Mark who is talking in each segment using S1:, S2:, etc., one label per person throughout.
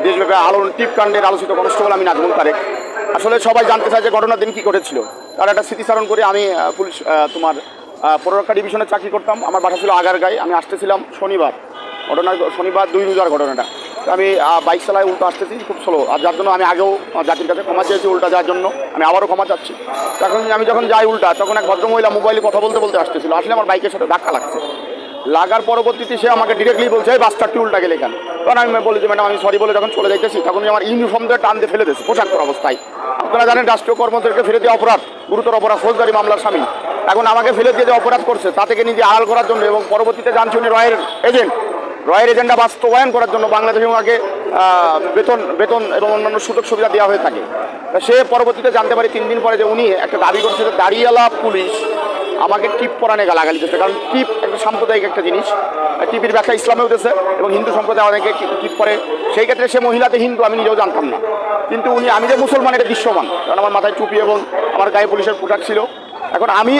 S1: দেশব্যাপী আলোড়ন টিপকাণ্ডের আলোচিত কনস্টেবল আমি নাজমুল তারেক। আসলে সবাই জানতে চায় যে ঘটনার দিন কী ঘটেছিল, তার একটা স্মৃতিচারণ করে। আমি পুলিশ তোমার পররক্ষা ডিভিশনে চাকরি করতাম। আমার বাসা ছিল আগারগাঁয়ে। আমি আসতেছিলাম শনিবার, শনিবার 2 রোজার ঘটনাটা। আমি বাইক চালায় উল্টো আসতেছি খুব স্লো, আর যার জন্য আমি আগেও জাতির কাছে ক্ষমা চেয়েছি উল্টা যাওয়ার জন্য। আমি আবারও ক্ষমা চাচ্ছি। তখন আমি যখন যাই উল্টা, তখন এক ভদ্রমহিলা মোবাইলে কথা বলতে বলতে আসতেছিল। আসলে আমার বাইকের সাথে ধাক্কা লাগছে। লাগার পরবর্তীতে সে আমাকে ডিরেক্টলি বলছে এই বাসটা উল্টা গেলে কেন। তখন আমি বলি যে ম্যাডাম আমি সরি বলে যখন চলে যাইতেছি, তখন আমার ইউনিফর্ম দিয়ে টান দিয়ে ফেলে দিয়েছে পোশাক পরা অবস্থায়। আপনারা জানেন রাষ্ট্রীয় কর্মচারীকে ফেলে দিয়ে অপরাধ, গুরুতর অপরাধ, ফৌজদারি মামলার স্বামী। এখন আমাকে ফেলে দিয়ে যে অপরাধ করছে তা থেকে নিজে আড়াল করার জন্য এবং পরবর্তীতে জানছি উনি রয়ের এজেন্ডা বাস্তবায়ন করার জন্য বাংলাদেশে ওনাকে বেতন এবং অন্যান্য সুযোগ সুবিধা দেওয়া হয়ে থাকে। সে পরবর্তীতে জানতে পারি 3 দিন পরে যে উনি একটা দাবি করছে যে দাঁড়িয়ালা পুলিশ আমাকে টিপ পরানে গালাগালি দিচ্ছে। কারণ টিপ একটা সাম্প্রদায়িক একটা জিনিস, টিপির ব্যাখ্যা ইসলামে উঠেছে এবং হিন্দু সম্প্রদায় অনেকে টিপ পরে। সেই ক্ষেত্রে সে মহিলাতে হিন্দু, আমি নিজেও জানতাম না। কিন্তু উনি, আমি যে মুসলমান এটা দৃশ্যমান, কারণ আমার মাথায় টুপি এবং আমার গায়ে পুলিশের পোশাক ছিল। এখন আমি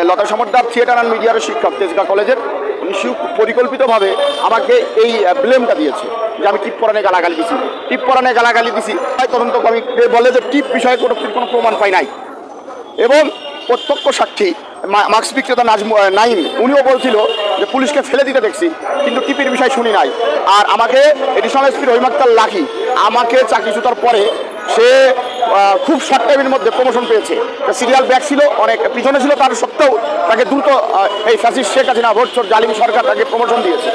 S1: লতা সমর্দার থিয়েটার অ্যান্ড মিডিয়ার শিক্ষক তেজগাঁ কলেজের, উনি পরিকল্পিতভাবে আমাকে এই ব্লেমটা দিয়েছে যে আমি টিপ পরানে গালাগালি দিছি। টিপ পরানে গালাগালি দিছি তদন্ত আমি বলে যে টিপ বিষয়ে কোনো প্রমাণ পাই নাই। এবং প্রত্যক্ষ সাক্ষী মাস্ক বিক্রেতা নাইম, উনিও বলছিল যে পুলিশকে ফেলে দিতে দেখছি কিন্তু টিপির বিষয় শুনি নাই। আর আমাকে এডিশনাল এসপি রহিম আক্তার লাকি আমাকে চাকরিচ্যুতার পরে সে খুব শর্ট টাইমের মধ্যে প্রমোশন পেয়েছে। সিরিয়াল ব্যাক ছিল, অনেক পিছনে ছিল, তার সত্ত্বেও তাকে দ্রুত এই ফ্যাসিস্ট শেখ হাসিনা ভোটচোর জালিম সরকার তাকে প্রমোশন দিয়েছে।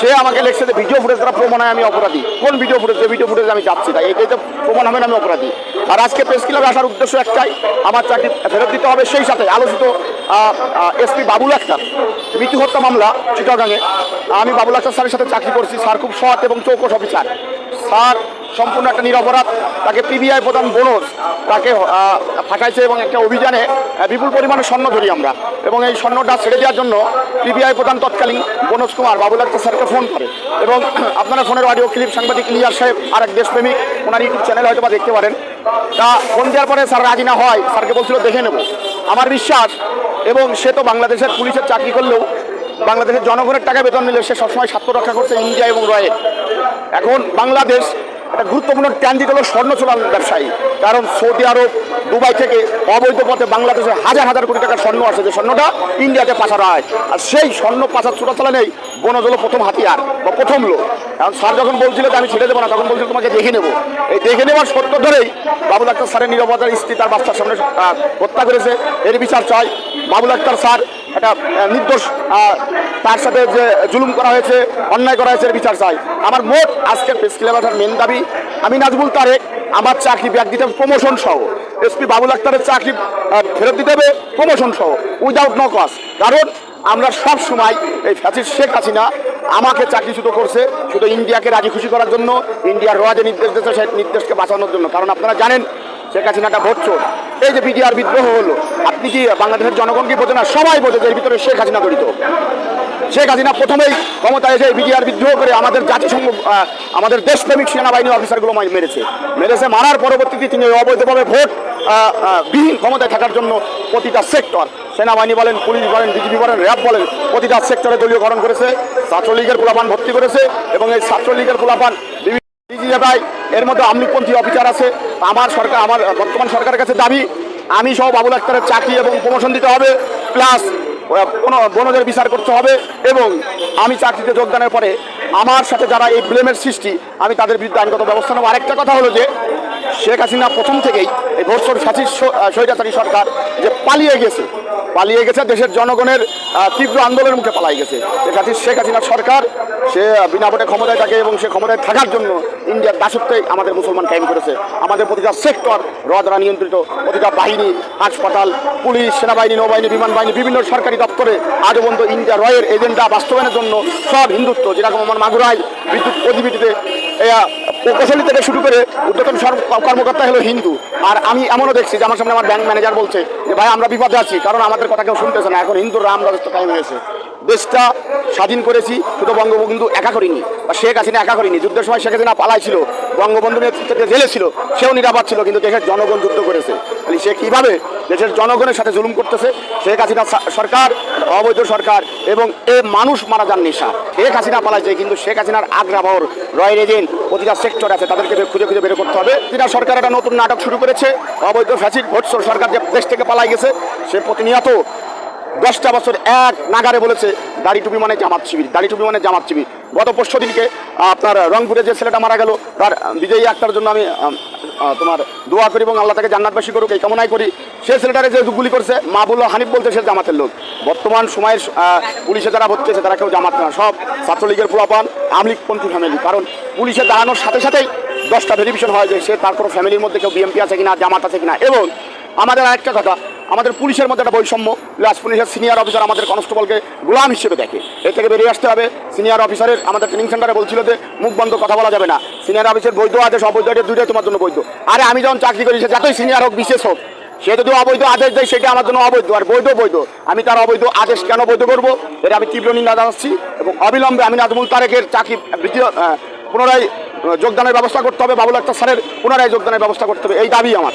S1: সে আমাকে লিখছে যে ভিডিও ফুটেজ দ্বারা প্রমাণ হয় আমি অপরাধী। কোন ভিডিও ফুটেজ? যে ভিডিও ফুটেজ আমি যাচ্ছি, তাই এটাই তো প্রমাণ হবে না আমি অপরাধী। আর আজকে প্রেস ক্লাবে আসার উদ্দেশ্য একটাই, আমার চাকরি ফেরত দিতে হবে। সেই সাথে আলোচিত এসপি বাবুল আক্তার মৃত্যু হত্যা মামলা চিটাগাঙে, আমি বাবুল আক্তার স্যারের সাথে চাকরি করছি। স্যার খুব সৎ এবং চৌকস অফিসার। স্যার সম্পূর্ণ একটা নিরপরাধ, তাকে পিবিআই প্রদান বোনস তাকে ফাঁকাইছে এবং একটা অভিযানে বিপুল পরিমাণে স্বর্ণ ধরি আমরা। এবং এই স্বর্ণটা ছেড়ে দেওয়ার জন্য পিবিআই প্রধান তৎকালীন বনোজ কুমার বাবুল আক্তার স্যারকে ফোন করে। এবং আপনারা ফোনের অডিও ক্লিপ সাংবাদিক লিয়ার সাহেব আর এক দেশপ্রেমিক, ওনার ইউটিউব চ্যানেল হয়তো বা দেখতে পারেন। তা ফোন দেওয়ার পরে স্যার রাজি না হয়, স্যারকে বলছিল দেখে নেব। আমার বিশ্বাস, এবং সে তো বাংলাদেশের পুলিশের চাকরি করলেও বাংলাদেশের জনগণের টাকা বেতন নিলে সে সবসময় স্বার্থ রক্ষা করছে ইন্ডিয়া এবং রয়ের। এখন বাংলাদেশ একটা গুরুত্বপূর্ণ ট্রানজিট হলো স্বর্ণ চোরান ব্যবসায়ী। কারণ সৌদি আরব, দুবাই থেকে অবৈধ পথে বাংলাদেশে হাজার হাজার কোটি টাকার স্বর্ণ আসে, যে স্বর্ণটা ইন্ডিয়াতে পাচার হয়। আর সেই স্বর্ণ পাচার চোরাচালানেই বনজ হলো প্রথম হাতিয়ার বা প্রথম লোক। কারণ স্যার যখন বলছিল যে আমি ছেড়ে দেবো না, তখন বলছিল তোমাকে দেখে নেবো। এই দেখে নেওয়ার সত্য ধরেই বাবুল আক্তার স্যারের নিরাপত্তার স্ত্রী তার বাচ্চার সামনে হত্যা করেছে। এর বিচার চাই। বাবুল আক্তার স্যার একটা নির্দোষ, তার সাথে যে জুলুম করা হয়েছে, অন্যায় করা হয়েছে, এর বিচার চাই। আমার মোট আজকের প্রেস ক্লাবে আসার মেন দাবি, আমি নাজমুল তারেক আমার চাকরি ব্যাক দিতে হবে প্রমোশন সহ, এসপি বাবুল আক্তারের চাকরি ফেরত দিতে হবে প্রমোশন সহ, উইদাউট নো কজ। কারণ আমরা সব সময় এই ফ্যাসিস্ট শেখ হাসিনা আমাকে চাকরিচ্যুত করছে শুধু ইন্ডিয়াকে রাজি খুশি করার জন্য, ইন্ডিয়ার রোয়া যে নির্দেশ দিয়েছে সেই নির্দেশকে বাঁচানোর জন্য। কারণ আপনারা জানেন শেখ হাসিনাটা ভোটচোর। এই যে বিডিআর বিদ্রোহ হলো, আপনি কি বাংলাদেশের জনগণ কি বোঝে না? সবাই বোঝে যে এর ভিতরে শেখ হাসিনা জড়িত। শেখ হাসিনা প্রথমেই ক্ষমতায় এসে বিডিআর বিদ্রোহ করে আমাদের জাতিসংঘ, আমাদের দেশপ্রেমিক সেনাবাহিনী অফিসারগুলো মেরেছে। মারার পরবর্তীতে তিনি অবৈধভাবে ভোট বিহীন ক্ষমতায় থাকার জন্য প্রতিটা সেক্টর, সেনাবাহিনী বলেন, পুলিশ বলেন, বিজিবি বলেন, র্যাব বলেন, প্রতিটা সেক্টরে দলীয়করণ করেছে। ছাত্রলীগের পোলাপান ভর্তি করেছে এবং এই ছাত্রলীগের পোলাপান এর মধ্যে আমলিগপন্থী অফিসার আছে। আমার বর্তমান সরকারের কাছে দাবি, আমি সহ বাবুল আক্তারের চাকরি এবং প্রমোশন দিতে হবে, প্লাস বনজের বিচার করতে হবে। এবং আমি চাকরিতে যোগদানের পরে আমার সাথে যারা এই ব্লেমের সৃষ্টি, আমি তাদের বিরুদ্ধে আইনগত ব্যবস্থা নেব। আরেকটা কথা হলো যে শেখ হাসিনা প্রথম থেকেই এই ভোটচোর ফ্যাসিস্ট স্বৈরাচারী সরকার যে পালিয়ে গেছে দেশের জনগণের তীব্র আন্দোলনের মুখে পালিয়ে গেছে। শেখ হাসিনার সরকার সে বিনা ভোটে ক্ষমতায় থাকে এবং সে ক্ষমতায় থাকার জন্য ইন্ডিয়ার দাসত্বে আমাদের মুসলমান কায়েম করেছে। আমাদের প্রতিটা সেক্টর র দ্বারা নিয়ন্ত্রিত, প্রতিটা বাহিনী, হাসপাতাল, পুলিশ, সেনাবাহিনী, নৌবাহিনী, বিমান বাহিনী, বিভিন্ন সরকারি দপ্তরে আজও পর্যন্ত ইন্ডিয়া রয়ের এজেন্ডা বাস্তবায়নের জন্য সব হিন্দুত্ব, যেরকম আমার মাগুরায় বিদ্যুৎ প্রতিবিধিতে প্রকৌশলী থেকে শুরু করে উদ্যোতন কর্মকর্তা হলো হিন্দু। আর আমি এমনও দেখছি যে আমার সামনে আমার ব্যাংক ম্যানেজার বলছে যে ভাই আমরা বিপদে আছি, কারণ আমাদের কথা কেউ শুনতেছে না। এখন হিন্দুর রাম রাজত্ব কায়েম হয়েছে। দেশটা স্বাধীন করেছি শুধু বঙ্গবন্ধু একা করিনি বা শেখ হাসিনা একা করিনি। যুদ্ধের সময় শেখ হাসিনা পালাইছিল, বঙ্গবন্ধু নেতৃত্বে জেলে ছিল, সেও নিরাপদ ছিল, কিন্তু দেশের জনগণ যুদ্ধ করেছে। তাহলে সে কীভাবে দেশের জনগণের সাথে জুলুম করতেছে? শেখ হাসিনা সরকার, অবৈধ সরকার, এবং এ মানুষ মারা যান নেশা। শেখ হাসিনা পালাইছে, কিন্তু শেখ হাসিনার আগ্রাবহর রয়েল এজেন্ট প্রতিটা সেক্টর আছে, তাদেরকে খুঁজে খুঁজে বের করতে হবে। হাসিনা সরকার একটা নতুন নাটক শুরু করেছে। অবৈধ ফ্যাসিড ভোটসোর সরকার যে দেশ থেকে পালাই গেছে, সে প্রতিনিয়ত 10টা বছর এক নাগারে বলেছে দাড়ি টুপি মানে জামাত শিবির, দাড়ি টুপি মানে জামাত শিবির। গত পরশু দিনকে আপনার রংপুরে যে ছেলেটা মারা গেল, তার বিজয়ী একটার জন্য আমি তোমার দোয়া করি এবং আল্লাহ তাকে জান্নাতবাসী করুক এই কামনাই করি। সে ছেলেটারে যে গুলি করছে মাহবুবুল্লাহ হানিফ বলতে সে জামাতের লোক। বর্তমান সময়ের পুলিশে যারা হচ্ছে তারা কেউ জামাত না, সব ছাত্রলীগের পোলাপান, আমলিগপন্থী ফ্যামিলি। কারণ পুলিশে দাঁড়ানোর সাথে সাথেই 10টা ভেরিফিকেশন হয় যে সে তারপর ফ্যামিলির মধ্যে কেউ বিএমপি আছে কিনা, জামাত আছে কিনা। এবং আমাদের আরেকটা কথা, আমাদের পুলিশের মধ্যে একটা বৈষম্য, লাস্ট পুলিশের সিনিয়র অফিসার আমাদের কনস্টেবলকে গোলাম হিসেবে দেখে। এর থেকে বেরিয়ে আসতে হবে। সিনিয়র অফিসারের আমাদের ট্রেনিং সেন্টারে বলছিল যে মুখ বন্ধ কথা বলা যাবে না, সিনিয়র অফিসের বৈধ আদেশ অবৈধ আদেশ দুইটাই তোমার জন্য বৈধ। আরে আমি যখন চাকরি করি, সে যতই সিনিয়র হোক বিশেষ হোক, সে যদি অবৈধ আদেশ দেয় সেটা আমার জন্য অবৈধ, আর বৈধ বৈধ। আমি তার অবৈধ আদেশ কেন বৈধ করবো, এটা আমি তীব্র নিন্দা জানাচ্ছি। এবং অবিলম্বে আমি নাজমুল তারেকের চাকরি পুনরায় যোগদানের ব্যবস্থা করতে হবে, বাবুল আক্তার স্যারের পুনরায় যোগদানের ব্যবস্থা করতে হবে, এই দাবি আমার।